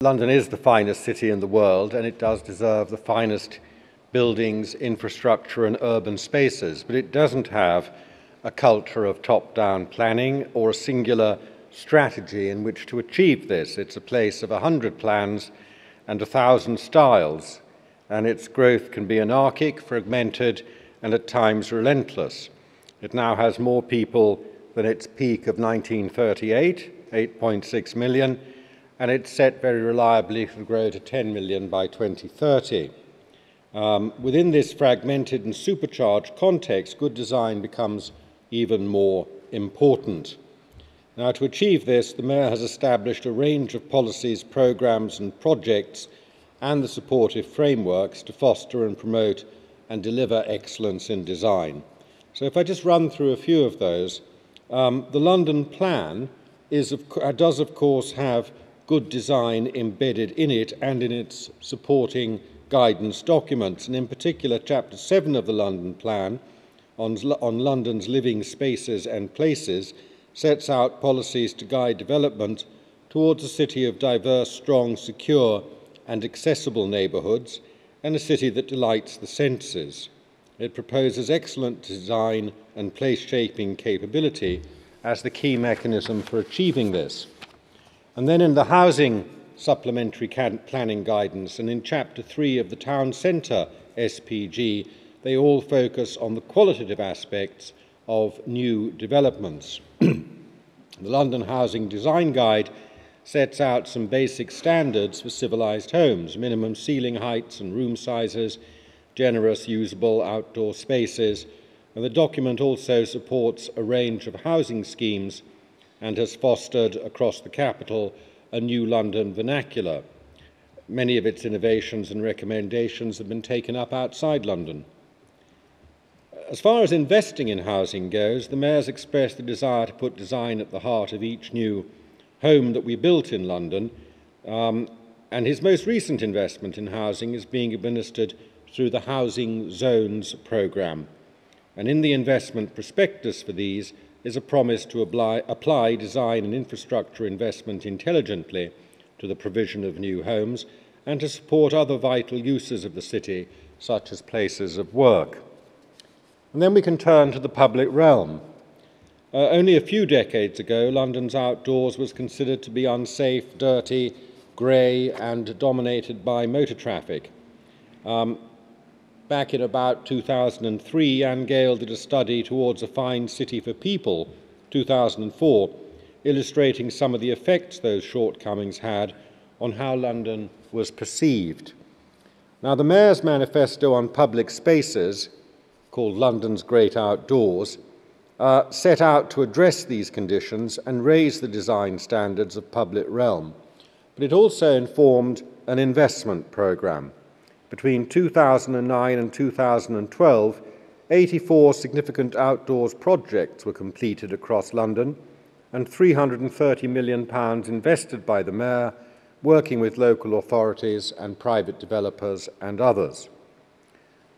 London is the finest city in the world, and it does deserve the finest buildings, infrastructure, and urban spaces, but it doesn't have a culture of top-down planning or a singular strategy in which to achieve this. It's a place of 100 plans and 1,000 styles, and its growth can be anarchic, fragmented, and at times relentless. It now has more people than its peak of 1938, 8.6 million, and it's set very reliably to grow to 10 million by 2030. Within this fragmented and supercharged context, good design becomes even more important. Now, to achieve this, the Mayor has established a range of policies, programs and projects and the supportive frameworks to foster and promote and deliver excellence in design. So if I just run through a few of those, the London Plan does of course have good design embedded in it and in its supporting guidance documents, and in particular Chapter 7 of the London Plan on London's living spaces and places sets out policies to guide development towards a city of diverse, strong, secure and accessible neighbourhoods and a city that delights the senses. It proposes excellent design and place-shaping capability as the key mechanism for achieving this. And then in the housing supplementary planning guidance and in Chapter 3 of the Town Centre SPG, they all focus on the qualitative aspects of new developments. The London Housing Design Guide sets out some basic standards for civilised homes: minimum ceiling heights and room sizes, generous usable outdoor spaces, and the document also supports a range of housing schemes and has fostered across the capital a new London vernacular. Many of its innovations and recommendations have been taken up outside London. As far as investing in housing goes, the Mayor's expressed the desire to put design at the heart of each new home that we built in London, and his most recent investment in housing is being administered through the Housing Zones programme. And in the investment prospectus for these is a promise to apply design and infrastructure investment intelligently to the provision of new homes and to support other vital uses of the city, such as places of work. And then we can turn to the public realm. Only a few decades ago, London's outdoors was considered to be unsafe, dirty, grey, and dominated by motor traffic. Back in about 2003, Anne Gale did a study towards a fine city for people, 2004, illustrating some of the effects those shortcomings had on how London was perceived. Now, the Mayor's manifesto on public spaces, called London's Great Outdoors, set out to address these conditions and raise the design standards of public realm. But it also informed an investment programme. Between 2009 and 2012, 84 significant outdoors projects were completed across London and £330 million invested by the Mayor, working with local authorities and private developers and others.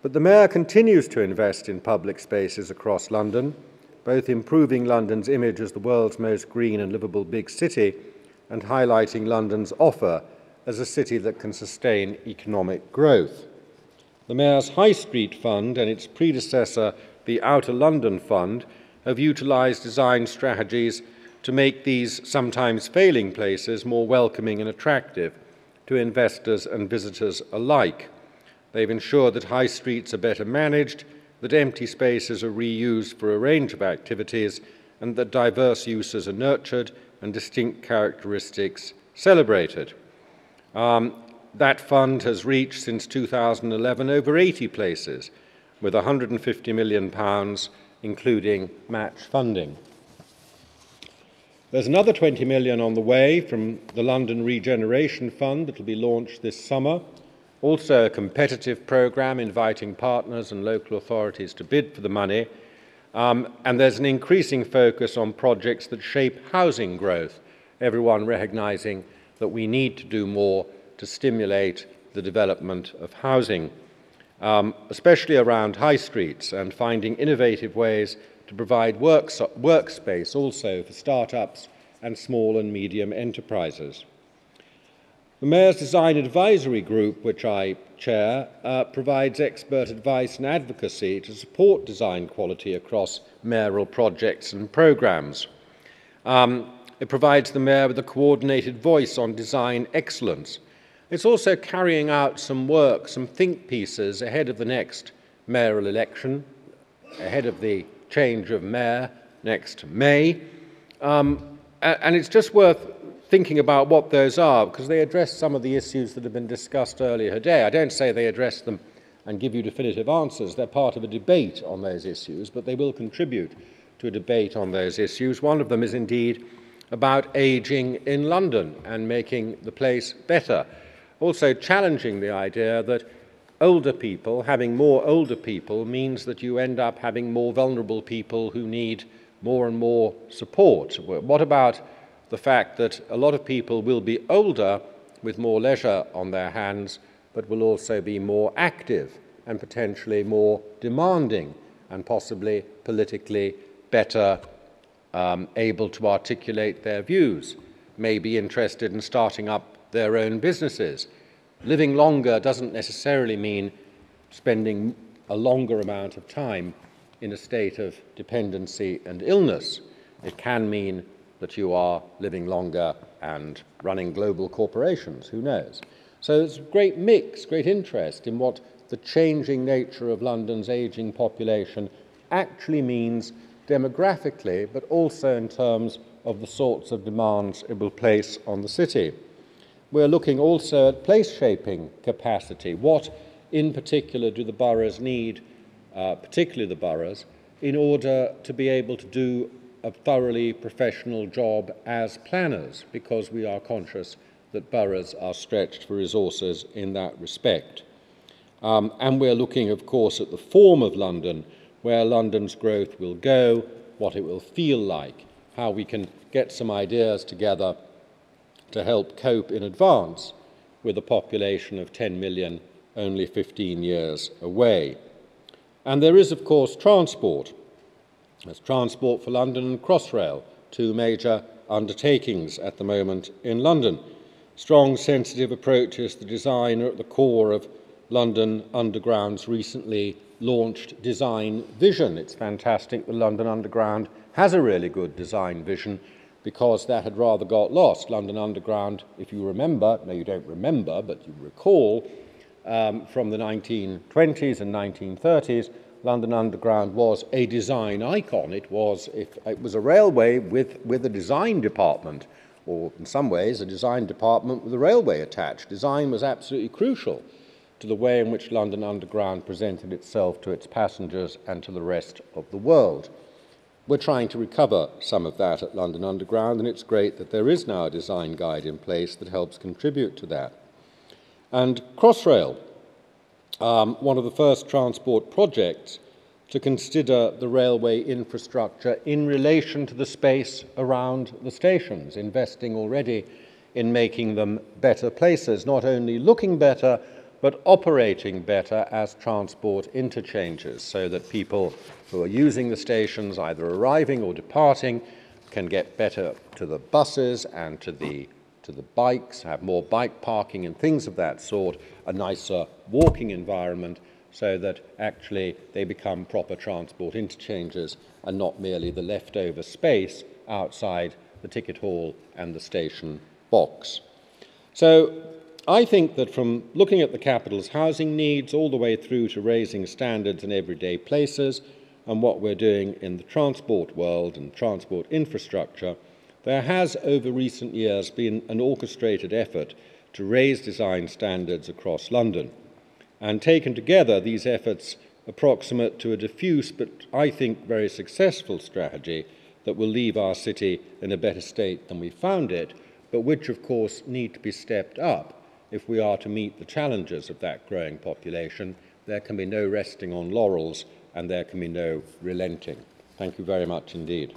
But the Mayor continues to invest in public spaces across London, both improving London's image as the world's most green and livable big city and highlighting London's offer as a city that can sustain economic growth. The Mayor's High Street Fund and its predecessor, the Outer London Fund, have utilised design strategies to make these sometimes failing places more welcoming and attractive to investors and visitors alike. They've ensured that high streets are better managed, that empty spaces are reused for a range of activities, and that diverse uses are nurtured and distinct characteristics celebrated. That fund has reached, since 2011, over 80 places, with £150 million, including match funding. There's another 20 million on the way from the London Regeneration Fund that will be launched this summer. Also a competitive programme inviting partners and local authorities to bid for the money. And there's an increasing focus on projects that shape housing growth, everyone recognising that we need to do more to stimulate the development of housing, especially around high streets, and finding innovative ways to provide workspace also for start-ups and small and medium enterprises. The Mayor's Design Advisory Group, which I chair, provides expert advice and advocacy to support design quality across mayoral projects and programmes. It provides the Mayor with a coordinated voice on design excellence. It's also carrying out some work, some think pieces ahead of the next mayoral election, ahead of the change of mayor next May. And it's just worth thinking about what those are, because they address some of the issues that have been discussed earlier today. I don't say they address them and give you definitive answers. They're part of a debate on those issues, but they will contribute to a debate on those issues. One of them is indeed about ageing in London and making the place better. Also challenging the idea that older people, having more older people, means that you end up having more vulnerable people who need more and more support. What about the fact that a lot of people will be older with more leisure on their hands, but will also be more active and potentially more demanding and possibly politically better able to articulate their views, may be interested in starting up their own businesses. Living longer doesn't necessarily mean spending a longer amount of time in a state of dependency and illness. It can mean that you are living longer and running global corporations, who knows? So there's a great mix, great interest in what the changing nature of London's ageing population actually means demographically, but also in terms of the sorts of demands it will place on the city. We're looking also at place-shaping capacity. What in particular do the boroughs need, particularly the boroughs, in order to be able to do a thoroughly professional job as planners, because we are conscious that boroughs are stretched for resources in that respect. And we're looking, of course, at the form of London, where London's growth will go, what it will feel like, how we can get some ideas together to help cope in advance with a population of 10 million only 15 years away. And there is, of course, transport. There's Transport for London and Crossrail, two major undertakings at the moment in London. Strong, sensitive approaches to design are at the core of London Underground's recently launched design vision. It's fantastic that London Underground has a really good design vision, because that had rather got lost. London Underground, if you remember, no, you don't remember, but you recall, from the 1920s and 1930s, London Underground was a design icon. It was a railway with a design department, or in some ways a design department with a railway attached. Design was absolutely crucial to the way in which London Underground presented itself to its passengers and to the rest of the world. We're trying to recover some of that at London Underground, and it's great that there is now a design guide in place that helps contribute to that. And Crossrail, one of the first transport projects to consider the railway infrastructure in relation to the space around the stations, investing already in making them better places, not only looking better, but operating better as transport interchanges, so that people who are using the stations, either arriving or departing, can get better to the buses and to the bikes, have more bike parking and things of that sort, a nicer walking environment, so that actually they become proper transport interchanges and not merely the leftover space outside the ticket hall and the station box. So I think that from looking at the capital's housing needs all the way through to raising standards in everyday places and what we're doing in the transport world and transport infrastructure, there has over recent years been an orchestrated effort to raise design standards across London. And taken together, these efforts approximate to a diffuse but I think very successful strategy that will leave our city in a better state than we found it, but which of course need to be stepped up if we are to meet the challenges of that growing population. There can be no resting on laurels, and there can be no relenting. Thank you very much indeed.